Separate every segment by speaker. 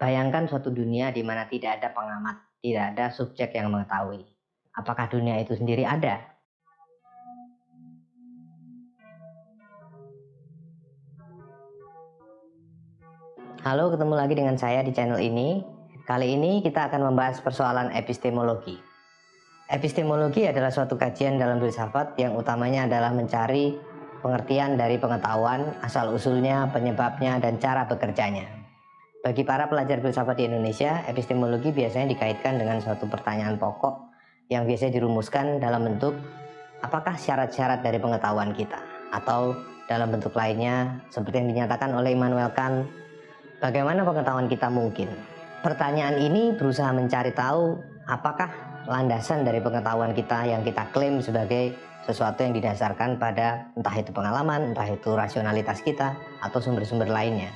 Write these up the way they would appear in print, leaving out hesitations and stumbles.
Speaker 1: Bayangkan suatu dunia di mana tidak ada pengamat, tidak ada subjek yang mengetahui. Apakah dunia itu sendiri ada? Halo, ketemu lagi dengan saya di channel ini. Kali ini kita akan membahas persoalan epistemologi. Epistemologi adalah suatu kajian dalam filsafat yang utamanya adalah mencari pengertian dari pengetahuan, asal-usulnya, penyebabnya, dan cara bekerjanya. Bagi para pelajar filsafat di Indonesia, epistemologi biasanya dikaitkan dengan suatu pertanyaan pokok yang biasanya dirumuskan dalam bentuk apakah syarat-syarat dari pengetahuan kita, atau dalam bentuk lainnya seperti yang dinyatakan oleh Immanuel Kant, bagaimana pengetahuan kita mungkin. Pertanyaan ini berusaha mencari tahu apakah landasan dari pengetahuan kita yang kita klaim sebagai sesuatu yang didasarkan pada entah itu pengalaman, entah itu rasionalitas kita, atau sumber-sumber lainnya.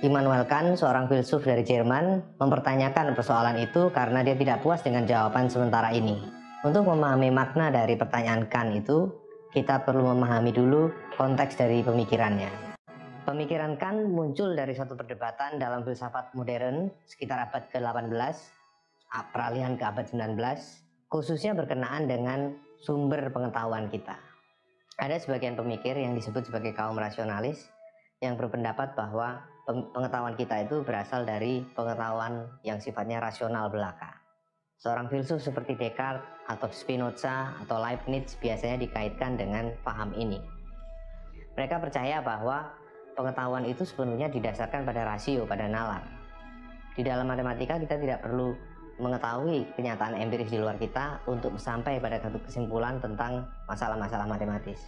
Speaker 1: Immanuel Kant, seorang filsuf dari Jerman, mempertanyakan persoalan itu karena dia tidak puas dengan jawaban sementara ini. Untuk memahami makna dari pertanyaan Kant itu, kita perlu memahami dulu konteks dari pemikirannya. Pemikiran Kant muncul dari suatu perdebatan dalam filsafat modern sekitar abad ke-18, peralihan ke abad 19, khususnya berkenaan dengan sumber pengetahuan kita. Ada sebagian pemikir yang disebut sebagai kaum rasionalis yang berpendapat bahwa pengetahuan kita itu berasal dari pengetahuan yang sifatnya rasional belaka. Seorang filsuf seperti Descartes atau Spinoza atau Leibniz biasanya dikaitkan dengan paham ini. Mereka percaya bahwa pengetahuan itu sepenuhnya didasarkan pada rasio, pada nalar. Di dalam matematika kita tidak perlu mengetahui kenyataan empiris di luar kita untuk sampai pada satu kesimpulan tentang masalah-masalah matematis.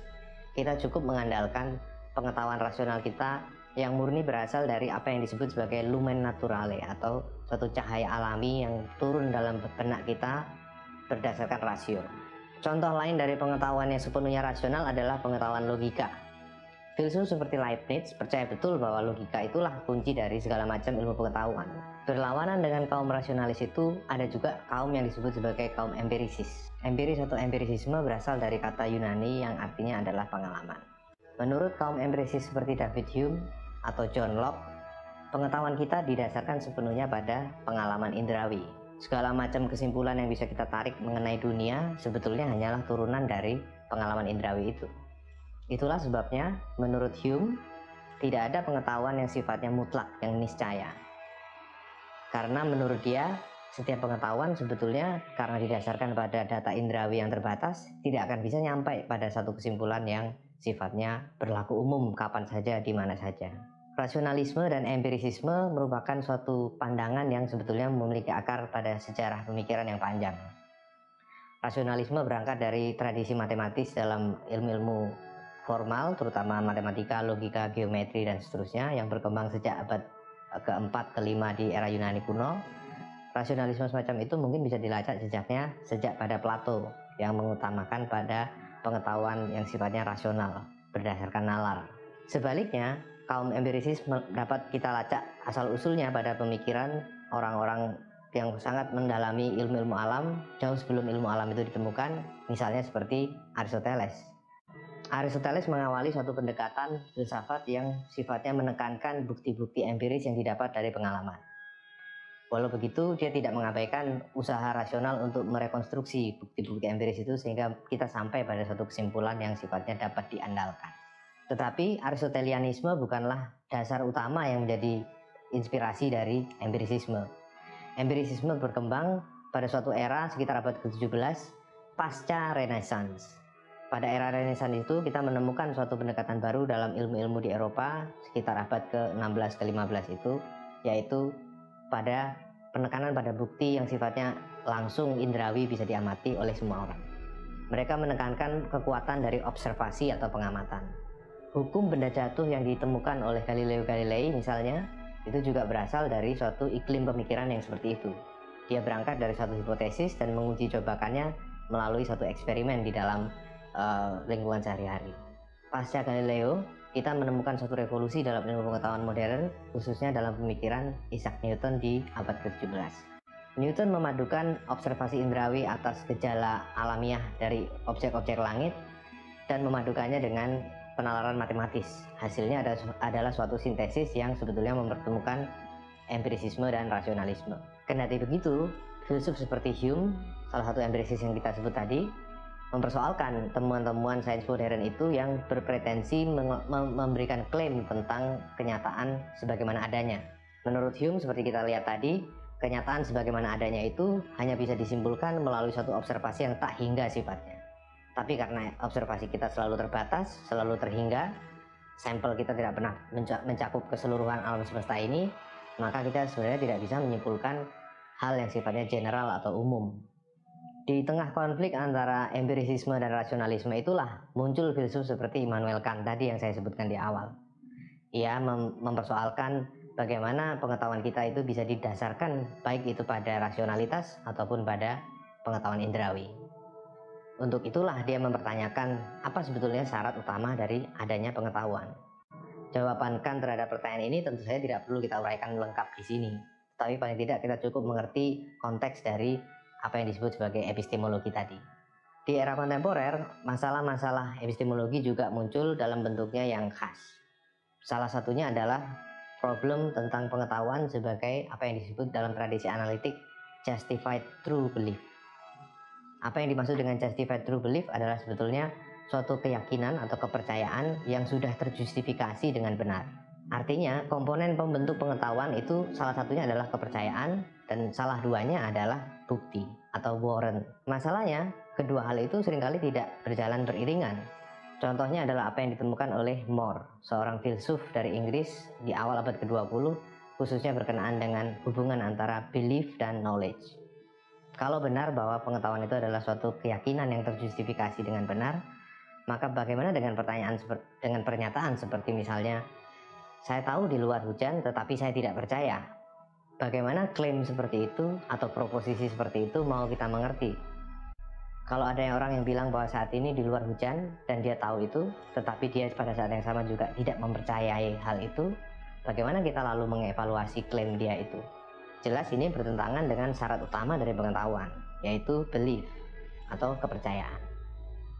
Speaker 1: Kita cukup mengandalkan pengetahuan rasional kita yang murni berasal dari apa yang disebut sebagai lumen naturale atau suatu cahaya alami yang turun dalam benak kita berdasarkan rasio. Contoh lain dari pengetahuan yang sepenuhnya rasional adalah pengetahuan logika. Filsuf seperti Leibniz percaya betul bahwa logika itulah kunci dari segala macam ilmu pengetahuan. Berlawanan dengan kaum rasionalis itu ada juga kaum yang disebut sebagai kaum empirisis. Empiris atau empirisisme berasal dari kata Yunani yang artinya adalah pengalaman. Menurut kaum empirisis seperti David Hume atau John Locke, pengetahuan kita didasarkan sepenuhnya pada pengalaman indrawi. Segala macam kesimpulan yang bisa kita tarik mengenai dunia sebetulnya hanyalah turunan dari pengalaman indrawi itu. Itulah sebabnya menurut Hume tidak ada pengetahuan yang sifatnya mutlak, yang niscaya. Karena menurut dia setiap pengetahuan sebetulnya karena didasarkan pada data indrawi yang terbatas tidak akan bisa nyampai pada satu kesimpulan yang sifatnya berlaku umum kapan saja, di mana saja. Rasionalisme dan empirisisme merupakan suatu pandangan yang sebetulnya memiliki akar pada sejarah pemikiran yang panjang. Rasionalisme berangkat dari tradisi matematis dalam ilmu-ilmu formal, terutama matematika, logika, geometri, dan seterusnya yang berkembang sejak abad keempat, kelima di era Yunani kuno. Rasionalisme semacam itu mungkin bisa dilacak jejaknya sejak pada Plato yang mengutamakan pada pengetahuan yang sifatnya rasional berdasarkan nalar. Sebaliknya, kaum empirisis dapat kita lacak asal-usulnya pada pemikiran orang-orang yang sangat mendalami ilmu-ilmu alam jauh sebelum ilmu alam itu ditemukan, misalnya seperti Aristoteles. Aristoteles mengawali suatu pendekatan filsafat yang sifatnya menekankan bukti-bukti empiris yang didapat dari pengalaman. Walau begitu, dia tidak mengabaikan usaha rasional untuk merekonstruksi bukti-bukti empiris itu sehingga kita sampai pada suatu kesimpulan yang sifatnya dapat diandalkan. Tetapi Aristotelianisme bukanlah dasar utama yang menjadi inspirasi dari empirisisme. Empirisisme berkembang pada suatu era sekitar abad ke-17 pasca Renaissance. Pada era Renaissance itu kita menemukan suatu pendekatan baru dalam ilmu-ilmu di Eropa sekitar abad ke-16 ke-15 itu, yaitu pada penekanan pada bukti yang sifatnya langsung indrawi bisa diamati oleh semua orang. Mereka menekankan kekuatan dari observasi atau pengamatan. Hukum benda jatuh yang ditemukan oleh Galileo Galilei misalnya, itu juga berasal dari suatu iklim pemikiran yang seperti itu. Dia berangkat dari suatu hipotesis dan menguji cobakannya melalui suatu eksperimen di dalam lingkungan sehari-hari. Pasca Galileo, kita menemukan suatu revolusi dalam ilmu pengetahuan modern, khususnya dalam pemikiran Isaac Newton di abad ke-17. Newton memadukan observasi indrawi atas gejala alamiah dari objek-objek langit dan memadukannya dengan penalaran matematis. Hasilnya adalah suatu sintesis yang sebetulnya mempertemukan empirisisme dan rasionalisme. Kendati begitu, filsuf seperti Hume, salah satu empirisis yang kita sebut tadi, mempersoalkan temuan-temuan sains modern itu yang berpretensi memberikan klaim tentang kenyataan sebagaimana adanya. Menurut Hume, seperti kita lihat tadi, kenyataan sebagaimana adanya itu hanya bisa disimpulkan melalui suatu observasi yang tak hingga sifatnya. Tapi karena observasi kita selalu terbatas, selalu terhingga, sampel kita tidak pernah mencakup keseluruhan alam semesta ini, maka kita sebenarnya tidak bisa menyimpulkan hal yang sifatnya general atau umum. Di tengah konflik antara empirisisme dan rasionalisme itulah muncul filsuf seperti Immanuel Kant tadi yang saya sebutkan di awal. Ia mempersoalkan bagaimana pengetahuan kita itu bisa didasarkan baik itu pada rasionalitas ataupun pada pengetahuan indrawi. Untuk itulah dia mempertanyakan apa sebetulnya syarat utama dari adanya pengetahuan. Jawaban Kant terhadap pertanyaan ini tentu saja tidak perlu kita uraikan lengkap di sini. Tapi paling tidak kita cukup mengerti konteks dari apa yang disebut sebagai epistemologi tadi. Di era kontemporer, masalah-masalah epistemologi juga muncul dalam bentuknya yang khas. Salah satunya adalah problem tentang pengetahuan sebagai apa yang disebut dalam tradisi analitik justified true belief. Apa yang dimaksud dengan justified true belief adalah sebetulnya suatu keyakinan atau kepercayaan yang sudah terjustifikasi dengan benar. Artinya, komponen pembentuk pengetahuan itu salah satunya adalah kepercayaan dan salah duanya adalah bukti atau warrant. Masalahnya, kedua hal itu seringkali tidak berjalan beriringan. Contohnya adalah apa yang ditemukan oleh More, seorang filsuf dari Inggris di awal abad ke-20, khususnya berkenaan dengan hubungan antara belief dan knowledge. Kalau benar bahwa pengetahuan itu adalah suatu keyakinan yang terjustifikasi dengan benar, maka bagaimana dengan pernyataan seperti misalnya, saya tahu di luar hujan tetapi saya tidak percaya. Bagaimana klaim seperti itu atau proposisi seperti itu mau kita mengerti? Kalau ada orang yang bilang bahwa saat ini di luar hujan dan dia tahu itu, tetapi dia pada saat yang sama juga tidak mempercayai hal itu, bagaimana kita lalu mengevaluasi klaim dia itu? Jelas ini bertentangan dengan syarat utama dari pengetahuan, yaitu belief atau kepercayaan.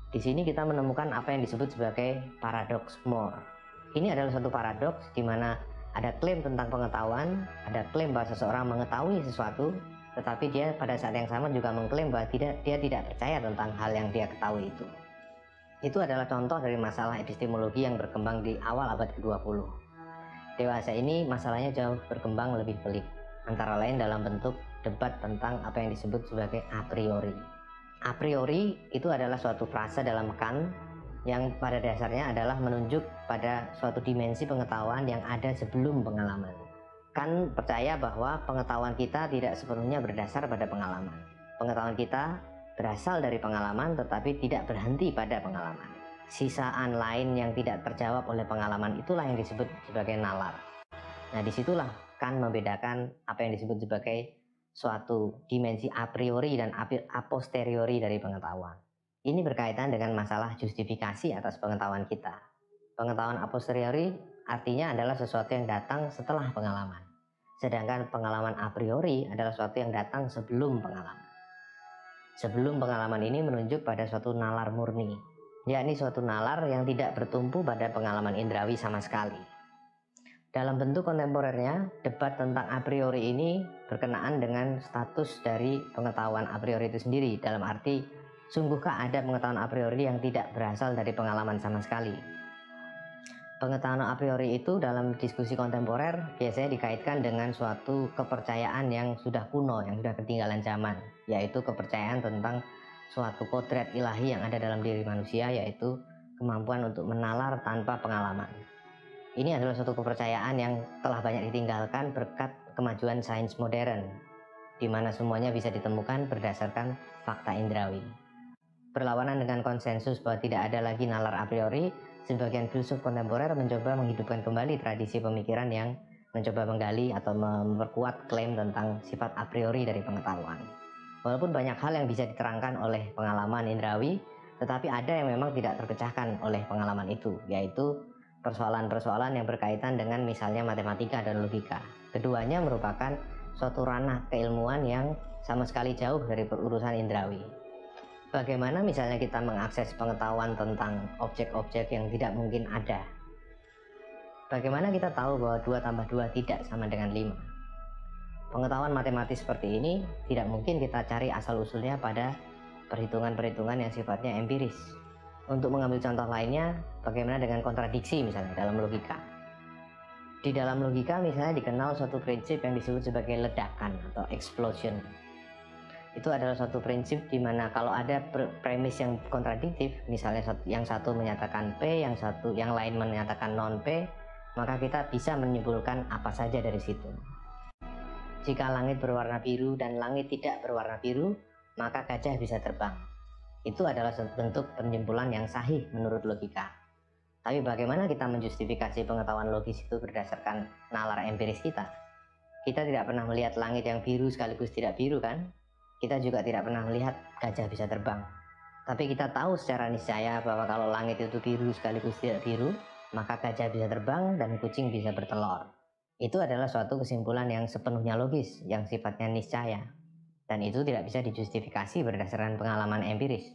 Speaker 1: Di sini kita menemukan apa yang disebut sebagai paradoks More. Ini adalah suatu paradoks di mana ada klaim tentang pengetahuan, ada klaim bahwa seseorang mengetahui sesuatu, tetapi dia pada saat yang sama juga mengklaim bahwa dia tidak percaya tentang hal yang dia ketahui itu. Itu adalah contoh dari masalah epistemologi yang berkembang di awal abad ke-20. Dewasa ini masalahnya jauh berkembang lebih pelik, antara lain dalam bentuk debat tentang apa yang disebut sebagai a priori. A priori itu adalah suatu frasa dalam Kant yang pada dasarnya adalah menunjuk pada suatu dimensi pengetahuan yang ada sebelum pengalaman. Kant percaya bahwa pengetahuan kita tidak sepenuhnya berdasar pada pengalaman. Pengetahuan kita berasal dari pengalaman tetapi tidak berhenti pada pengalaman. Sisaan lain yang tidak terjawab oleh pengalaman itulah yang disebut sebagai nalar. Nah, disitulah Kant membedakan apa yang disebut sebagai suatu dimensi a priori dan a posteriori dari pengetahuan. Ini berkaitan dengan masalah justifikasi atas pengetahuan kita. Pengetahuan a posteriori artinya adalah sesuatu yang datang setelah pengalaman. Sedangkan pengalaman a priori adalah sesuatu yang datang sebelum pengalaman. Sebelum pengalaman ini menunjuk pada suatu nalar murni, yakni suatu nalar yang tidak bertumpu pada pengalaman indrawi sama sekali. Dalam bentuk kontemporernya, debat tentang a priori ini berkenaan dengan status dari pengetahuan a priori itu sendiri, dalam arti, sungguhkah ada pengetahuan a priori yang tidak berasal dari pengalaman sama sekali? Pengetahuan a priori itu dalam diskusi kontemporer biasanya dikaitkan dengan suatu kepercayaan yang sudah kuno, yang sudah ketinggalan zaman, yaitu kepercayaan tentang suatu kodrat ilahi yang ada dalam diri manusia, yaitu kemampuan untuk menalar tanpa pengalaman. Ini adalah suatu kepercayaan yang telah banyak ditinggalkan berkat kemajuan sains modern, di mana semuanya bisa ditemukan berdasarkan fakta indrawi. Berlawanan dengan konsensus bahwa tidak ada lagi nalar a priori, sebagian filsuf kontemporer mencoba menghidupkan kembali tradisi pemikiran yang mencoba menggali atau memperkuat klaim tentang sifat a priori dari pengetahuan. Walaupun banyak hal yang bisa diterangkan oleh pengalaman indrawi, tetapi ada yang memang tidak terpecahkan oleh pengalaman itu, yaitu persoalan-persoalan yang berkaitan dengan misalnya matematika dan logika. Keduanya merupakan suatu ranah keilmuan yang sama sekali jauh dari urusan indrawi. Bagaimana misalnya kita mengakses pengetahuan tentang objek-objek yang tidak mungkin ada? Bagaimana kita tahu bahwa 2 tambah 2 tidak sama dengan 5? Pengetahuan matematis seperti ini tidak mungkin kita cari asal-usulnya pada perhitungan-perhitungan yang sifatnya empiris. Untuk mengambil contoh lainnya, bagaimana dengan kontradiksi misalnya dalam logika. Di dalam logika misalnya dikenal suatu prinsip yang disebut sebagai ledakan atau explosion. Itu adalah suatu prinsip di mana kalau ada premis yang kontradiktif, misalnya yang satu menyatakan P, yang lain menyatakan non P, maka kita bisa menyimpulkan apa saja dari situ. Jika langit berwarna biru dan langit tidak berwarna biru, maka gajah bisa terbang. Itu adalah bentuk penyimpulan yang sahih menurut logika. Tapi bagaimana kita menjustifikasi pengetahuan logis itu berdasarkan nalar empiris kita? Kita tidak pernah melihat langit yang biru sekaligus tidak biru, kan? Kita juga tidak pernah melihat gajah bisa terbang. Tapi kita tahu secara niscaya bahwa kalau langit itu biru sekaligus tidak biru, maka gajah bisa terbang dan kucing bisa bertelur. Itu adalah suatu kesimpulan yang sepenuhnya logis, yang sifatnya niscaya. Dan itu tidak bisa dijustifikasi berdasarkan pengalaman empiris.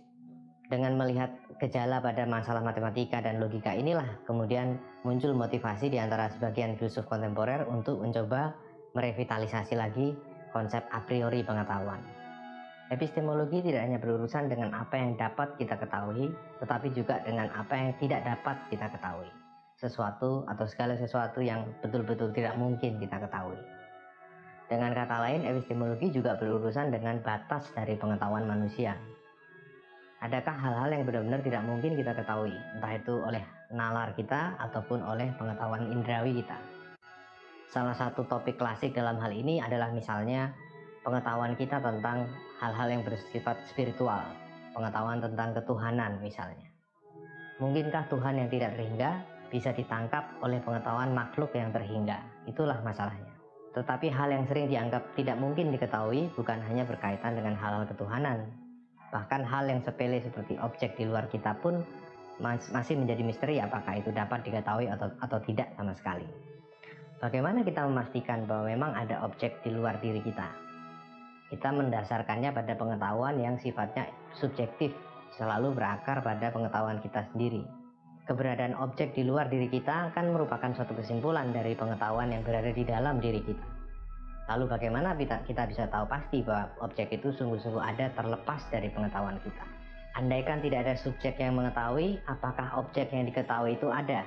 Speaker 1: Dengan melihat gejala pada masalah matematika dan logika inilah, kemudian muncul motivasi di antara sebagian filsuf kontemporer untuk mencoba merevitalisasi lagi konsep a priori pengetahuan. Epistemologi tidak hanya berurusan dengan apa yang dapat kita ketahui, tetapi juga dengan apa yang tidak dapat kita ketahui. Sesuatu atau segala sesuatu yang betul-betul tidak mungkin kita ketahui. Dengan kata lain, epistemologi juga berurusan dengan batas dari pengetahuan manusia. Adakah hal-hal yang benar-benar tidak mungkin kita ketahui, entah itu oleh nalar kita ataupun oleh pengetahuan indrawi kita. Salah satu topik klasik dalam hal ini adalah misalnya pengetahuan kita tentang hal-hal yang bersifat spiritual, pengetahuan tentang ketuhanan misalnya. Mungkinkah Tuhan yang tidak terhingga bisa ditangkap oleh pengetahuan makhluk yang terhingga? Itulah masalahnya. Tetapi hal yang sering dianggap tidak mungkin diketahui bukan hanya berkaitan dengan hal-hal ketuhanan. Bahkan hal yang sepele seperti objek di luar kita pun masih menjadi misteri apakah itu dapat diketahui atau tidak sama sekali. Bagaimana kita memastikan bahwa memang ada objek di luar diri kita? Kita mendasarkannya pada pengetahuan yang sifatnya subjektif, selalu berakar pada pengetahuan kita sendiri. Keberadaan objek di luar diri kita kan merupakan suatu kesimpulan dari pengetahuan yang berada di dalam diri kita. Lalu bagaimana kita bisa tahu pasti bahwa objek itu sungguh-sungguh ada terlepas dari pengetahuan kita? Andaikan tidak ada subjek yang mengetahui, apakah objek yang diketahui itu ada?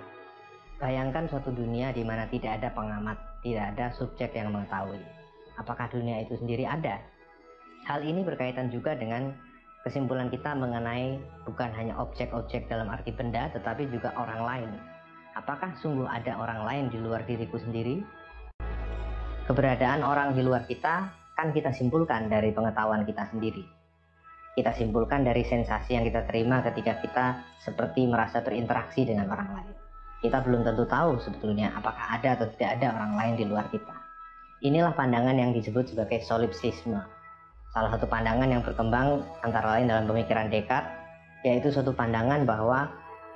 Speaker 1: Bayangkan suatu dunia di mana tidak ada pengamat, tidak ada subjek yang mengetahui. Apakah dunia itu sendiri ada? Hal ini berkaitan juga dengan kesimpulan kita mengenai bukan hanya objek-objek dalam arti benda, tetapi juga orang lain. Apakah sungguh ada orang lain di luar diriku sendiri? Keberadaan orang di luar kita kan kita simpulkan dari pengetahuan kita sendiri. Kita simpulkan dari sensasi yang kita terima ketika kita seperti merasa berinteraksi dengan orang lain. Kita belum tentu tahu sebetulnya apakah ada atau tidak ada orang lain di luar kita. Inilah pandangan yang disebut sebagai solipsisme. Salah satu pandangan yang berkembang antara lain dalam pemikiran Descartes, yaitu suatu pandangan bahwa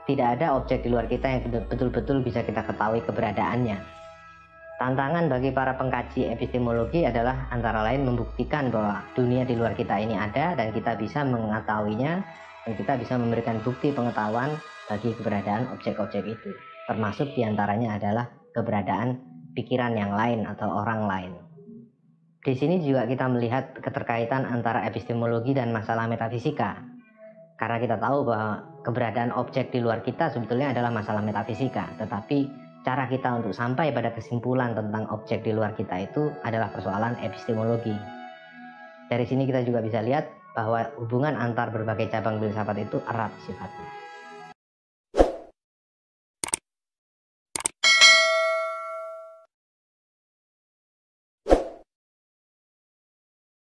Speaker 1: tidak ada objek di luar kita yang betul-betul bisa kita ketahui keberadaannya. Tantangan bagi para pengkaji epistemologi adalah antara lain membuktikan bahwa dunia di luar kita ini ada dan kita bisa mengetahuinya dan kita bisa memberikan bukti pengetahuan bagi keberadaan objek-objek itu. Termasuk diantaranya adalah keberadaan pikiran yang lain atau orang lain. Di sini juga kita melihat keterkaitan antara epistemologi dan masalah metafisika. Karena kita tahu bahwa keberadaan objek di luar kita sebetulnya adalah masalah metafisika, tetapi cara kita untuk sampai pada kesimpulan tentang objek di luar kita itu adalah persoalan epistemologi. Dari sini kita juga bisa lihat bahwa hubungan antar berbagai cabang filsafat itu erat sifatnya.